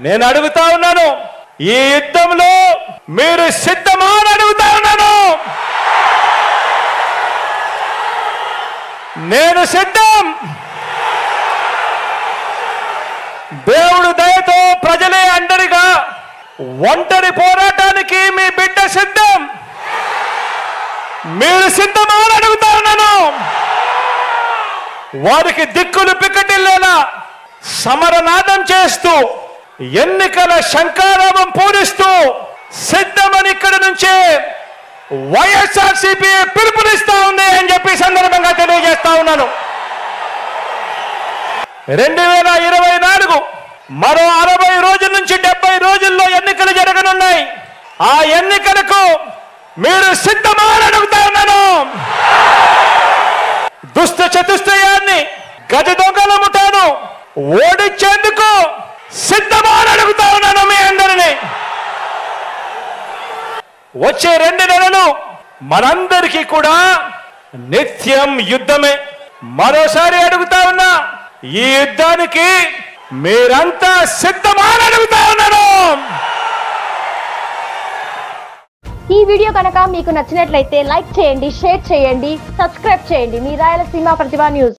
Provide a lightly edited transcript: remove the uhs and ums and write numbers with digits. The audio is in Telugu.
నేను అడుగుతా ఉన్నాను, ఈ యుద్ధంలో మీరు సిద్ధమా అని అడుగుతా ఉన్నాను. నేను సిద్ధం. దేవుడు దయతో ప్రజలే అండరిగా ఒంటరి పోరాటానికి మీ బిడ్డ సిద్ధం. మీరు సిద్ధమా అని అడుగుతా ఉన్నాను. వారికి దిక్కులు పిక్కటిల్లేలా సమరనాదం చేస్తూ ఎన్నికల శంఖారావం పూరిస్తూ సిద్ధమని ఇక్కడి నుంచే వైఎస్ఆర్సీపీ పిలుపునిస్తా ఉంది అని చెప్పి సందర్భంగా తెలియజేస్తా ఉన్నాను. 2024 మరో 60 రోజుల నుంచి 70 రోజుల్లో ఎన్నికలు జరగనున్నాయి. ఆ ఎన్నికలకు మీరు సిద్ధమా అని అడుగుతా ఉన్నాను. దుష్ట చతుష్టయాన్ని గజ దొంగల ముఠాను ఓడించేందుకు సిద్ధమా అని అడుగుతా ఉన్నాను మీ అందరినీ. వచ్చే 2 నెలలు మనందరికీ కూడా నిత్యం యుద్ధమే. మరోసారి అడుగుతా ఉన్నా, ఈ యుద్ధానికి మీరంతా సిద్ధమా అని అడుగుతా ఉన్నాను. ఈ వీడియో కనుక మీకు నచ్చినట్లయితే లైక్ చేయండి, షేర్ చేయండి, సబ్స్క్రైబ్ చేయండి. మీ రాయలసీమ ప్రతిభ న్యూస్.